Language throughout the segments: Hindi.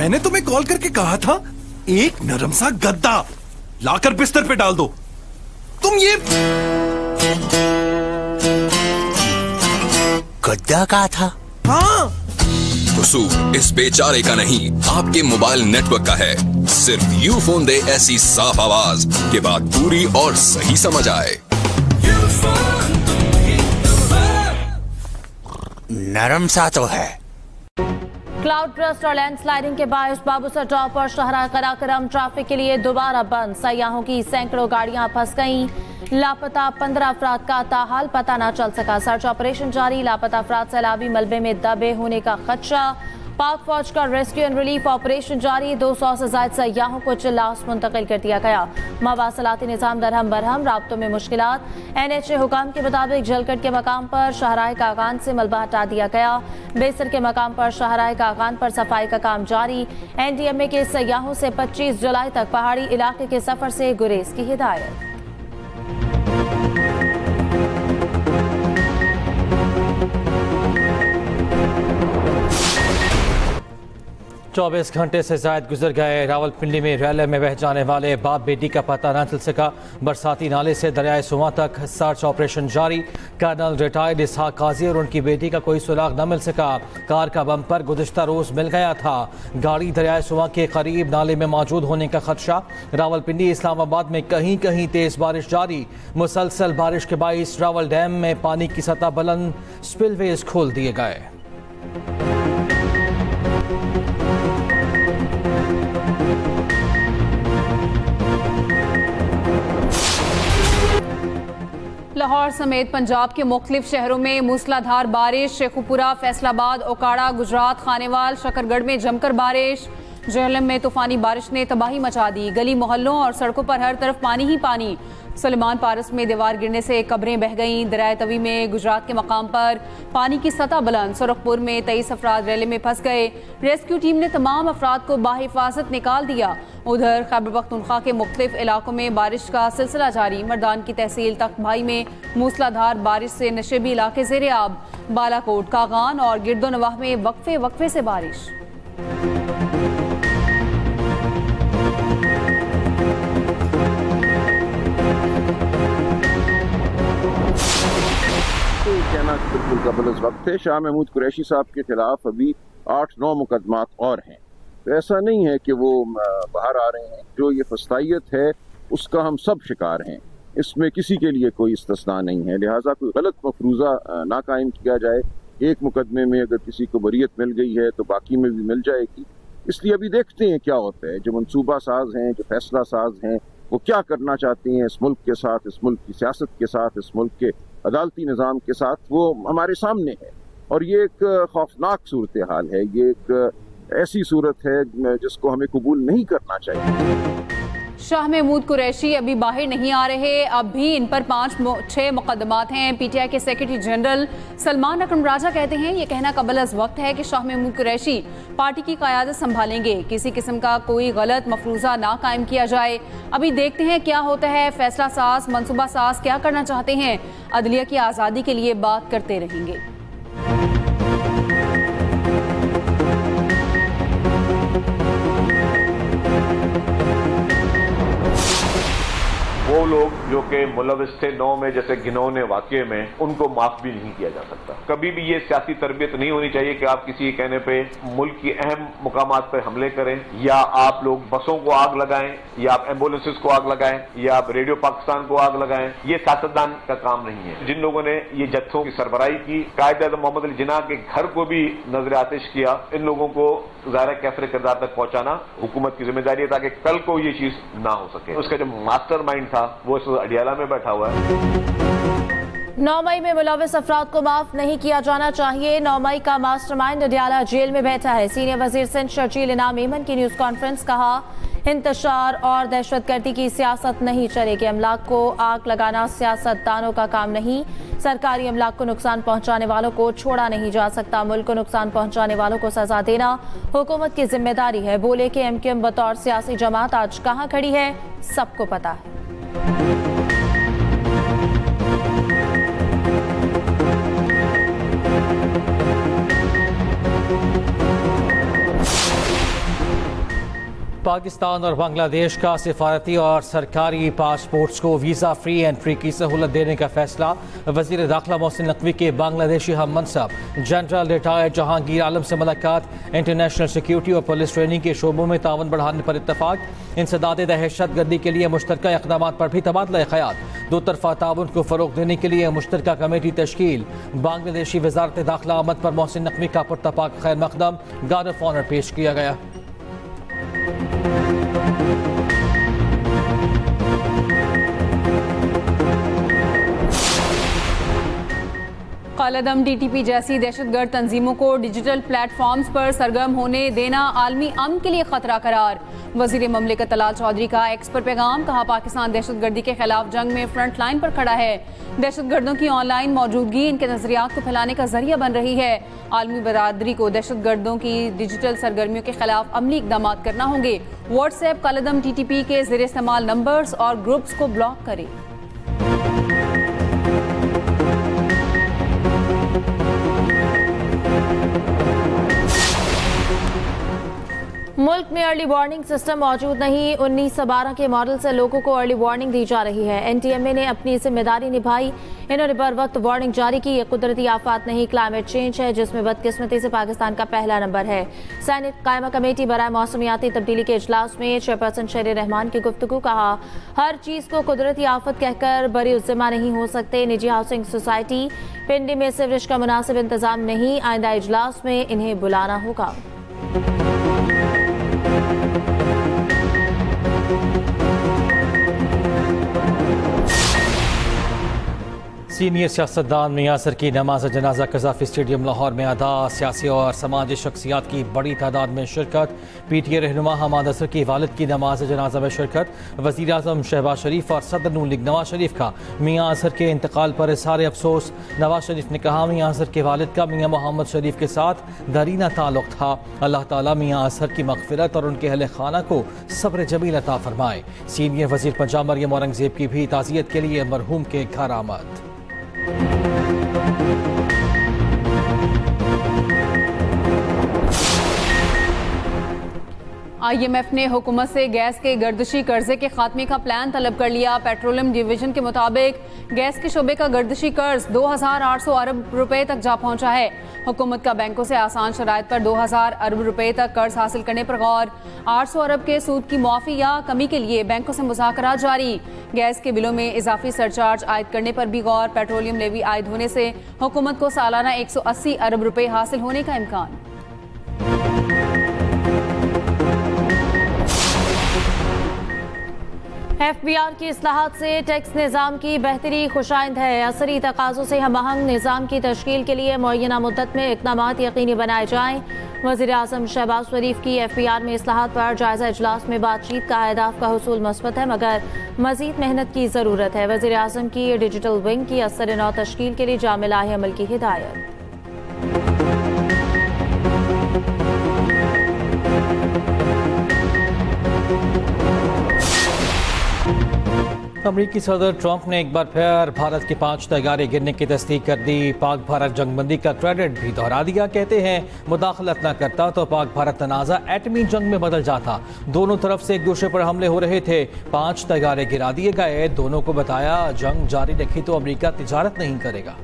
मैंने तुम्हें कॉल करके कहा था एक नरम सा गद्दा लाकर बिस्तर पे डाल दो। तुम ये गद्दा कहा था? हाँ। कसूर इस बेचारे का नहीं, आपके मोबाइल नेटवर्क का है। सिर्फ यूफोन दे ऐसी साफ आवाज कि बात पूरी और सही समझ आए। नरम सा तो है। क्लाउड बर्स्ट और लैंडस्लाइडिंग के बायस बाबूसर टॉप और शाहराह कराकरम ट्रैफिक के लिए दोबारा बंद। सयाहों की सैकड़ों गाड़ियां फंस गईं। लापता 15 अफराद का ताहाल पता न चल सका। सर्च ऑपरेशन जारी। लापता अफराद सैलाबी मलबे में दबे होने का खदशा। पाक फौज का रेस्क्यू एंड रिलीफ ऑपरेशन जारी। 200 से ज्यादा सयाहों को चिल्लास मुंतकिल कर दिया गया। मवासलाती निज़ाम दरहम बरहम। राब्तों में मुश्किलात। NHA हुकाम के मुताबिक जलकट के मकाम पर शाहराह कागान से मलबा हटा दिया गया। बेसर के मकाम पर शाहराह कागान पर सफाई का काम जारी। NDMA के सयाहों से 25 जुलाई तक पहाड़ी इलाके के सफर से गुरेज की हिदायत। 24 घंटे से ज्यादा गुजर गए। रावलपिंडी में रैले में बह जाने वाले बाप बेटी का पता न चल सका। बरसाती नाले से दरियाए सुमा तक सर्च ऑपरेशन जारी। कर्नल रिटायर्ड इसहाक काजी और उनकी बेटी का कोई सुराग न मिल सका। कार का बम्पर गुज़िश्ता रोज मिल गया था। गाड़ी दरियाए सुमा के करीब नाले में मौजूद होने का खदशा। रावलपिंडी इस्लामाबाद में कहीं कहीं तेज बारिश जारी। मुसलसल बारिश के बाइस रावल डैम में पानी की सतह बुलंद। स्पिलवेज खोल दिए गए। लाहौर समेत पंजाब के मुख्तलिफ शहरों में मूसलाधार बारिश। शेखुपुरा, फैसलाबाद, ओकाड़ा, गुजरात, खानेवाल, शकरगढ़ में जमकर बारिश। जहलम में तूफानी बारिश ने तबाही मचा दी। गली मोहल्लों और सड़कों पर हर तरफ पानी ही पानी। सलेमान पारस में दीवार गिरने से कब्रें बह गईं। दरियाए तवी में गुजरात के मकाम पर पानी की सतह बुलंद। सुरखपुर में 23 अफराद रैले में फंस गए। रेस्क्यू टीम ने तमाम अफराद को बाहिफाजत निकाल दिया। उधर खैबर पख्तूनख्वा के मुख्तलिफ इलाकों में बारिश का सिलसिला जारी। मर्दान की तहसील तख्त भाई में मूसलाधार बारिश से नशेबी इलाके ज़ेरे आब। बालाकोट, कागान और गिरदोनवाह में वक्फे वक्फे से बारिश। कहना बिल्कुल कबल वक्त है। शाह महमूद कुरैशी साहब के खिलाफ अभी 8-9 मुकदमात और हैं, तो ऐसा नहीं है कि वो बाहर आ रहे हैं। जो ये फस्तायत है उसका हम सब शिकार हैं, इसमें किसी के लिए कोई इस्तिस्ना नहीं है। लिहाजा कोई गलत मफरूज़ा ना कायम किया जाए। एक मुकदमे में अगर किसी को बरीयत मिल गई है तो बाकी में भी मिल जाएगी। इसलिए अभी देखते हैं क्या होता है। जो मनसूबा साज हैं, जो फैसला साज हैं, वो क्या करना चाहती हैं इस मुल्क के साथ, इस मुल्क की सियासत के साथ, इस मुल्क के अदालती निज़ाम के साथ, वो हमारे सामने है। और ये एक खौफनाक सूरत हाल है। ये एक ऐसी सूरत है जिसको हमें कबूल नहीं करना चाहिए। शाह महमूद कुरैशी अभी बाहर नहीं आ रहे। अब भी इन पर 5-6 मुकदमात हैं। PTI के सेक्रेटरी जनरल सलमान अकरम राजा कहते हैं ये कहना कबल अज़ वक्त है कि शाह महमूद कुरैशी पार्टी की क़यादत संभालेंगे। किसी किस्म का कोई गलत मफरूज़ा ना कायम किया जाए। अभी देखते हैं क्या होता है। फैसला साज, मनसूबा साज क्या करना चाहते हैं। अदलिया की आज़ादी के लिए बात करते रहेंगे। वो लोग जो कि मुलविस थे 9 में जैसे घिनौने वाक़ये में, उनको माफ भी नहीं किया जा सकता। कभी भी ये सियासी तरबियत नहीं होनी चाहिए कि आप किसी कहने पे मुल्क की अहम मुकामात पर हमले करें, या आप लोग बसों को आग लगाएं, या आप एम्बुलेंसेस को आग लगाएं, या आप रेडियो पाकिस्तान को आग लगाएं। ये सियासतदान का काम नहीं है। जिन लोगों ने ये जत्थों की सरबराही की, कायद-ए-आज़म मोहम्मद अली जिन्ना के घर को भी नजर आतिश किया, इन लोगों को ज़ाहिर कैफरे किरदार तक पहुंचाना हुकूमत की जिम्मेदारी है ताकि कल को ये चीज ना हो सके। उसका जो मास्टर माइंड था वो इस अडियाला में बैठा हुआ है। 9 मई में मुलविस अफराद को माफ नहीं किया जाना चाहिए। 9 मई का मास्टरमाइंड अडियाला जेल में बैठा है। सीनियर वजीर सिंध शर्जील इनाम ईमन की न्यूज कॉन्फ्रेंस। कहा इंतशार और दहशतगर्दी की सियासत नहीं चलेगी। अमलाक को आग लगाना सियासतदानों का काम नहीं। सरकारी अमलाक को नुकसान पहुंचाने वालों को छोड़ा नहीं जा सकता। मुल्क को नुकसान पहुंचाने वालों को सजा देना हुकूमत की जिम्मेदारी है। बोले कि MQM बतौर सियासी जमात आज कहां खड़ी है सबको पता है। पाकिस्तान और बांग्लादेश का सिफारती और सरकारी पासपोर्ट्स को वीज़ा फ्री एंट्री की सहूलत देने का फैसला। वज़ीर दाखिला मोहसिन नकवी के बांग्लादेशी हम मनसब जनरल रिटायर्ड जहांगीर आलम से मुलाकात। इंटरनेशनल सिक्योरिटी और पुलिस ट्रेनिंग के शोबों में तावन बढ़ाने पर इत्तफाक। इंसदाद दहशत गर्दी के लिए मुश्तरका इक़दाम पर भी तबादला ख़याल। दो तरफ़ा ताउन को फ़रोग़ देने के लिए मुश्तरका कमेटी तश्कील। बांग्लादेशी वज़ारत दाखिला आमद पर मोहसिन नकवी का पुरतपाक खैर मक़दम गार्ड ऑफ ऑनर पेश किया गया। कालादम टीटीपी जैसी दहशतगर्द तंजीमों को डिजिटल प्लेटफॉर्म्स पर सरगर्म होने देना आलमी अमन के लिए खतरा करार। वज़ीर ममलिकत तलाल चौधरी का एक्स पर पैगाम। कहा, पाकिस्तान दहशतगर्दी के खिलाफ जंग में फ्रंट लाइन पर खड़ा है। दहशतगर्दों की ऑनलाइन मौजूदगी इनके नजरियात को फैलाने का जरिया बन रही है। आलमी बरादरी को दहशतगर्दों की डिजिटल सरगर्मियों के खिलाफ अमली इकदाम करना होंगे। व्हाट्सएप कालादम टीटीपी के ज़ेर इस्तेमाल नंबर्स और ग्रुप्स को ब्लॉक करें। मुल्क में अर्ली वार्निंग सिस्टम मौजूद नहीं। 1912 के मॉडल से लोगों को अर्ली वार्निंग दी जा रही है। NTMA ने अपनी जिम्मेदारी निभाई। इन्होंने बर वक्त वार्निंग जारी की। ये कुदरती आफात नहीं, क्लाइमेट चेंज है, जिसमें बदकिस्मती से पाकिस्तान का पहला नंबर है। सैनिक कायमा कमेटी बराए मौसमियाती तब्दीली के इजलास में चेयरपर्सन शेर रहमान की गुफ्तगू। कहा, हर चीज़ को कुदरती आफत कहकर बरी जिम्मा नहीं हो सकते। निजी हाउसिंग सोसाइटी पिंडी में सीवरेज का मुनासिब इंतजाम नहीं। आइंदा इजलास में इन्हें बुलाना होगा। सीनियर सियासतदान मियां सर की नमाज जनाजा कज़ाफ़ी स्टेडियम लाहौर में अदा। सियासी और समाजी शख्सियात की बड़ी तादाद में शिरकत। PTA रहनुमा हमाद असर की वालिद की नमाज जनाजा में शिरकत। वज़ीर आज़म शहबाज शरीफ और सदर नून लीग नवाज शरीफ का मियां असर के इंतकाल पर इज़हार अफसोस। नवाज शरीफ ने कहा, मियां असर के वालिद का मियां मोहम्मद शरीफ के साथ दरीना ताल्लुक़ था। अल्लाह ताला मियां असर की मग़फ़िरत और उनके अहले खाना को सब्र जमील अता फरमाए। सीनियर वज़ीर पंजाब मरियम औरंगज़ेब की भी ताज़ियत के लिए मरहूम के घर आमद। IMF ने हुकूमत से गैस के गर्दिशी कर्जे के खात्मे का प्लान तलब कर लिया। पेट्रोलियम डिवीजन के मुताबिक गैस के शोबे का गर्दिशी कर्ज 2,800 अरब रुपए तक जा पहुंचा है। हुकूमत का बैंकों से आसान शराइत पर 2,000 अरब रुपए तक कर्ज हासिल करने पर गौर। 800 अरब के सूद की मुआफ़ी या कमी के लिए बैंकों से मुज़ाकरात जारी। गैस के बिलों में इजाफी सरचार्ज आयद करने पर भी गौर। पेट्रोलियम लेवी आयद होने से हुकूमत को सालाना 180 अरब रुपए हासिल होने का इम्कान। FBR की इस्लाहात से टैक्स निज़ाम की बेहतरी खुशाइंद है। असरी तकाज़ों से हमआहंग निज़ाम की तश्कील के लिए मुअय्यना मुद्दत में इक़दामात यकीनी बनाए जाएँ। वज़ीर आज़म शहबाज शरीफ की FBR में इस्लाहात पर जायज़ा इजलास में बातचीत का अहदाफ का हुसूल मस्बत है, मगर मज़ीद मेहनत की ज़रूरत है। वज़ीर आज़म की डिजिटल विंग की असर नौ तश्कील के लिए जामिल अमल की हिदायत। अमरीकी सदर ट्रंप ने एक बार फिर भारत के 5 तैयारे गिरने की तस्दीक कर दी। पाक भारत जंगबंदी का क्रेडिट भी दोहरा दिया। कहते हैं, मुदाखलत न करता तो पाक भारत तनाज़ा एटमी जंग में बदल जाता। दोनों तरफ से एक दूसरे पर हमले हो रहे थे। 5 तैयारे गिरा दिए गए। दोनों को बताया, जंग जारी रखी तो अमरीका तिजारत नहीं करेगा।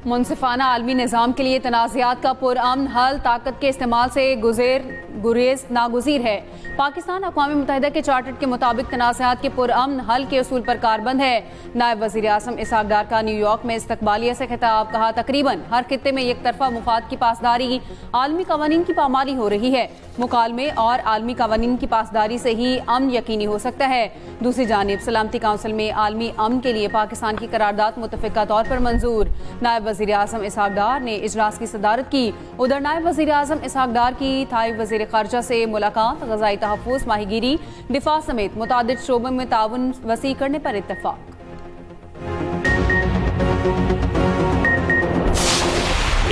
मुनसिफाना आलमी निज़ाम के लिए तनाज़ात का पुरअमन हल ताकत के इस्तेमाल से गुरेज नागुज़ीर है। पाकिस्तान अक़वाम मुत्तहिदा के चार्टर के मुताबिक तनाज़ात के पुरअमन हल के उसूल पर कारबंद है। नायब वज़ीर आज़म इसहाक़ डार का न्यूयॉर्क में इस्तक़बालिया से खिताब। कहा, तकरीबन हर खित्ते में एक तरफा मुफाद की पासदारी आलमी कवानीन की पामाली हो रही है। मुकालमे और आलमी कवानीन की पासदारी से ही अमन यकीनी हो सकता है। दूसरी जानिब सलामती काउंसिल में आलमी अमन के लिए पाकिस्तान की करारदाद मुतफ़िक़ा तौर पर मंजूर। नायब वज़ीर आज़म इसहाक़ डार ने इजलास की सदारत की। उधर नायब वज़ीर आज़म इसहाक़ डार की थाई वज़ीर ख़ारजा से मुलाकात। ग़ज़ाई तहफ़्फ़ुज़, माहीगीरी, दिफ़ा समेत मुतादिद शोबों में ताउन वसी करने पर इत्तफ़ाक़।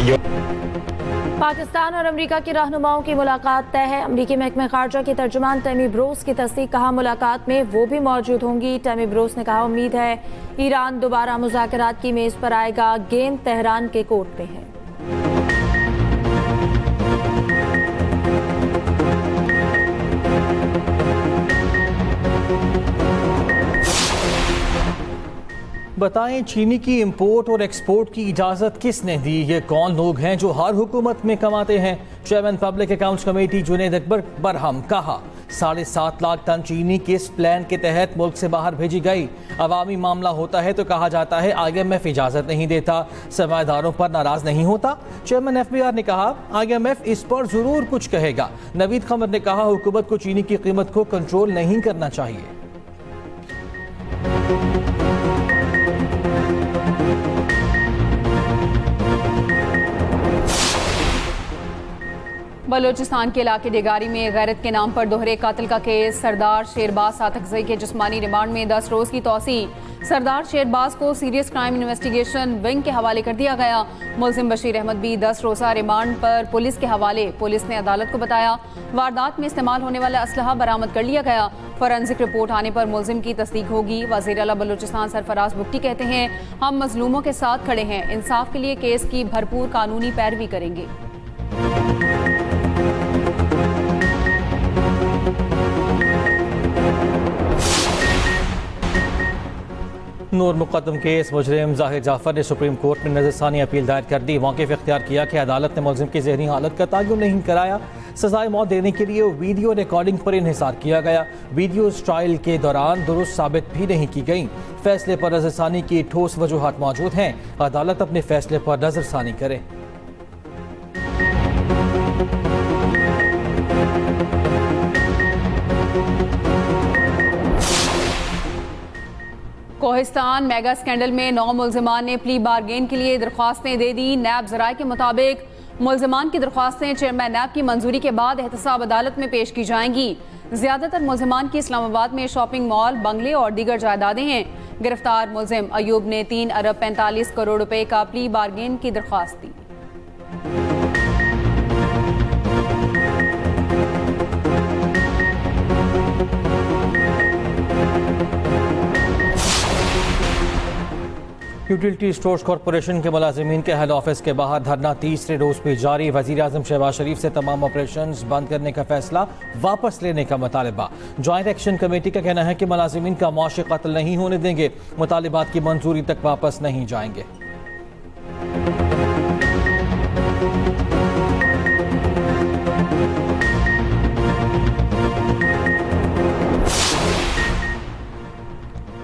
पाकिस्तान और अमेरिका के रहनुमाओं की मुलाकात तय है। अमेरिकी महकमे खारजा की तर्जुमान टमी ब्रोस की तस्दीक, कहा मुलाकात में वो भी मौजूद होंगी। टमी ब्रोस ने कहा उम्मीद है ईरान दोबारा मुज़ाकरात की मेज पर आएगा। गेंद तेहरान के कोर्ट में है। बताएं, चीनी की इंपोर्ट और एक्सपोर्ट की इजाज़त किसने दी? ये कौन लोग हैं जो हर हुकूमत में कमाते हैं? Chairman public accounts committee Junaid Akbar Barham, कहा 7.5 लाख टन चीनी किस प्लान के तहत मुल्क से बाहर भेजी गई? अवामी मामला होता है तो कहा जाता है IMF इजाज़त नहीं देता, सरमाएदारों पर नाराज नहीं होता। चेयरमैन FBR ने कहा IMF इस पर जरूर कुछ कहेगा। नवीद खमर ने कहा हुकूमत को चीनी की कीमत को कंट्रोल नहीं करना चाहिए। बलोचिस्तान के इलाके डेगारी में गैरत के नाम पर दोहरे कत्ल का केस। सरदार शेरबाज सातकजई के जिस्मानी रिमांड में 10 रोज की तौसी। सरदार शेरबाज को सीरियस क्राइम इन्वेस्टिगेशन विंग के हवाले कर दिया गया। मुलजिम बशीर अहमद भी 10 रोजा रिमांड पर पुलिस के हवाले। पुलिस ने अदालत को बताया वारदात में इस्तेमाल होने वाला असलहा बरामद कर लिया गया। फोरेंसिक रिपोर्ट आने पर मुलजिम की तस्दीक होगी। वज़ीर आला बलोचिस्तान सरफराज बुट्टी कहते हैं हम मजलूमों के साथ खड़े हैं, इंसाफ के लिए केस की भरपूर कानूनी पैरवी करेंगे। नूर मुकदम केस मुजरिम जाहिर जाफर ने सुप्रीम कोर्ट में नजरसानी अपील दायर कर दी। मौक़िफ़ इख्तियार किया कि अदालत ने मुलजिम की ज़हनी हालत का तयन नहीं कराया। सजाए मौत देने के लिए वीडियो रिकॉर्डिंग पर इन्हिसार किया गया। वीडियो ट्रायल के दौरान दुरुस्त साबित भी नहीं की गई। फैसले पर नजरसानी की ठोस वजूहात मौजूद हैं। अदालत अपने फैसले पर नजरसानी करे। कोहिस्तान मेगा स्कैंडल में 9 मुल्जिमान ने प्ली बारगेन के लिए दरख्वास्तें दे दी। नैब ज़राए के मुताबिक मुल्जिमान की दरख्वास्तें चेयरमैन नैब की मंजूरी के बाद एहतसाब अदालत में पेश की जाएंगी। ज्यादातर मुल्जिमान की इस्लामाबाद में शॉपिंग मॉल, बंगले और दीगर जायदादें हैं। गिरफ्तार मुल्जिम अयूब ने 3 अरब 45 करोड़ रुपए का प्ली बारगेन की दरख्वास्त दी। यूटिलिटी स्टोर्स कॉरपोरेशन के मुलाजिमीन के हेड ऑफिस के बाहर धरना तीसरे रोज भी जारी। वज़ीर आज़म शहबाज शरीफ से तमाम ऑपरेशन बंद करने का फैसला वापस लेने का मुतालबा। ज्वाइंट एक्शन कमेटी का कहना है कि मुलाजिमीन का मौशी कत्ल नहीं होने देंगे, मुतालिबात की मंजूरी तक वापस नहीं जाएंगे।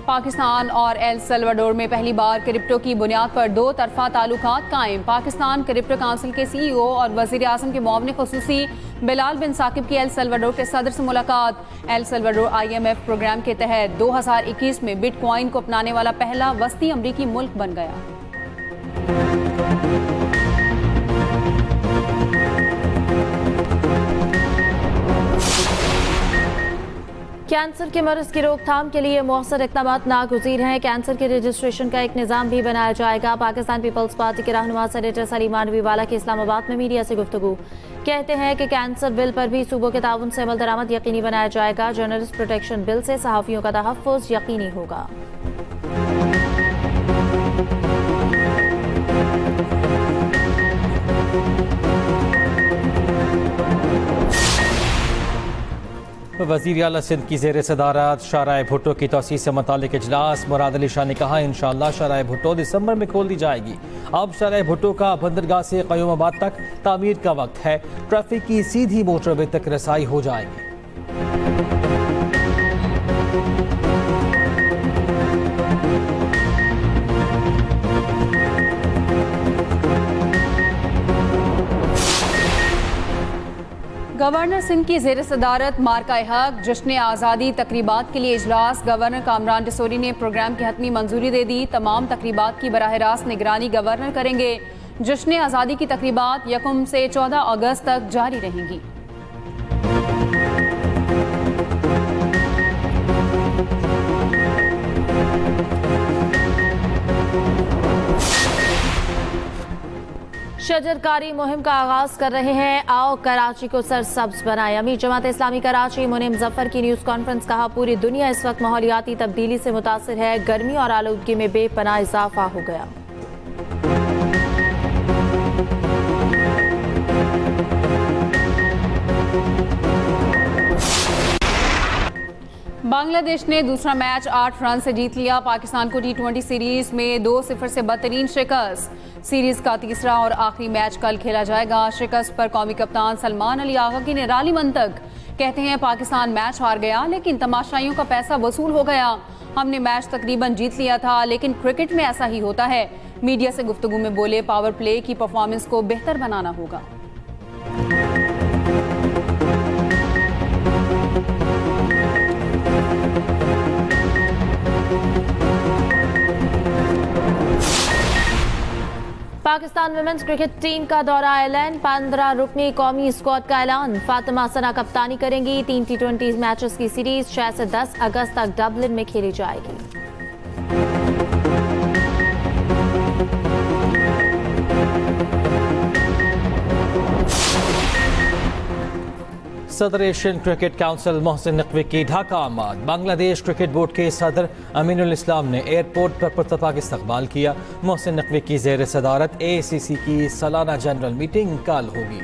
पाकिस्तान और एल सल्वाडोर में पहली बार क्रिप्टो की बुनियाद पर 2 तरफा ताल्लुकात कायम। पाकिस्तान क्रिप्टो काउंसिल के CEO और वज़ीर आज़म के मुआविन ख़ुसूसी बिलाल बिन साकिब की एल सल्वाडोर के सदर से मुलाकात। एल सल्वाडोर IMF प्रोग्राम के तहत 2021 में बिटकॉइन को अपनाने वाला पहला वस्ती अमरीकी मुल्क बन गया। कैंसर के मर्ज की रोकथाम के लिए मौसर इक़दामात नागुज़ीर हैं। कैंसर के रजिस्ट्रेशन का एक निज़ाम भी बनाया जाएगा। पाकिस्तान पीपल्स पार्टी के रहनुमा सेनेटर सलीमान नबीवाला की इस्लामाबाद में मीडिया से गुफ्तगू। कहते हैं कि कैंसर बिल पर भी सूबों के ताउन से अमल दरामद यकीनी बनाया जाएगा। जर्नलिस्ट प्रोटेक्शन बिल से सहाफ़ियों का तहफ़्फ़ुज़ यकीनी होगा। वज़ीर आला सिंध की ज़ेर सदारत शाहराह भुट्टो की तोसी से मुतालिक इजलास। मुराद अली शाह ने कहा इंशाअल्लाह शाहराह भुट्टो दिसंबर में खोल दी जाएगी। अब शाहराह भुट्टो का बंदरगाह से क़यूमाबाद तक तामीर का वक्त है। ट्रैफिक की सीधी मोटरवे तक रसाई हो जाएगी। गवर्नर सिंध की ज़ेर सदारत मार्का-ए-हक जश्न आज़ादी तकरीबात के लिए इजलास। गवर्नर कामरान डिसोरी ने प्रोग्राम की हतमी मंजूरी दे दी। तमाम तकरीबात की बराह रास्त निगरानी गवर्नर करेंगे। जश्न आज़ादी की तकरीबात 1 से 14 अगस्त तक जारी रहेंगी। शजरकारी मुहिम का आगाज कर रहे हैं। आओ कराची को सरसब्ज बनाए। अमीर जमात इस्लामी कराची मुनीम जफर की न्यूज कॉन्फ्रेंस। कहा, पूरी दुनिया इस वक्त माहौलियाती तब्दीली से मुतासिर है। गर्मी और आलूदगी में बेपनाह इजाफा हो गया। बांग्लादेश ने दूसरा मैच 8 रन से जीत लिया। पाकिस्तान को T20 सीरीज में 2-0 से बदतरीन शिकस्त। सीरीज का तीसरा और आखिरी मैच कल खेला जाएगा। शिकस्त पर कौमी कप्तान सलमान अली आगा की निराली मंतक। कहते हैं, पाकिस्तान मैच हार गया लेकिन तमाशाइयों का पैसा वसूल हो गया। हमने मैच तकरीबन जीत लिया था, लेकिन क्रिकेट में ऐसा ही होता है। मीडिया से गुफ्तगू में बोले, पावर प्ले की परफॉर्मेंस को बेहतर बनाना होगा। पाकिस्तान वुमेन्स क्रिकेट टीम का दौरा ऐलान। 15 रुकनी कौमी स्क्वाड का ऐलान। फातिमा सना कप्तानी करेंगी। 3 T20 मैचेस की सीरीज 6 से 10 अगस्त तक डबलिन में खेली जाएगी। सदर Asian cricket council Mohsin Naqvi की ढाका आमद। बांग्लादेश क्रिकेट बोर्ड के सदर अमीनुल इस्लाम ने एयरपोर्ट पर पुरतपाक इस्तकबाल किया। मोहसिन नकवी की ज़ेर सदारत AACC की सालाना जनरल मीटिंग कल होगी।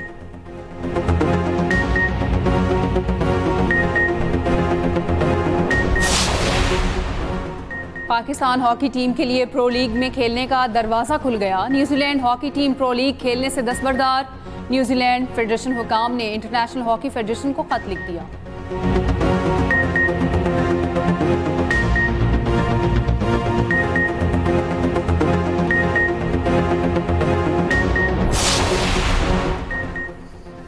पाकिस्तान हॉकी टीम के लिए प्रो लीग में खेलने का दरवाजा खुल गया। New Zealand hockey team pro league खेलने से दस्तबरदार। न्यूजीलैंड फेडरेशन हुकाम ने इंटरनेशनल हॉकी फेडरेशन को खत लिख दिया।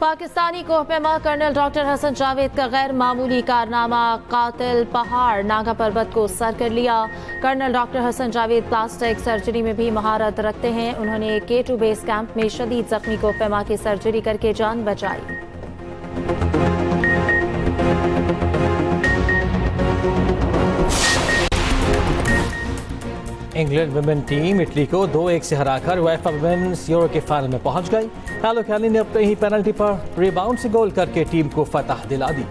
पाकिस्तानी कोहपेमा कर्नल डॉक्टर हसन जावेद का गैर मामूली कारनामा। कातिल पहाड़ नागा पर्वत को सर कर लिया। Colonel doctor Hasan Javed plastic surgery में भी महारत रखते हैं। उन्होंने K2 बेस कैंप में शदीद जख्मी कोहपेमा की सर्जरी करके जान बचाई। इंग्लैंड वुमेन टीम इटली को 2-1 से हराकर UEFA वुमेन्स यूरो के फाइनल में पहुंच गई। हेलो कैली ने अपने ही पेनल्टी पर रिबाउंड से गोल करके टीम को फतह दिला दी।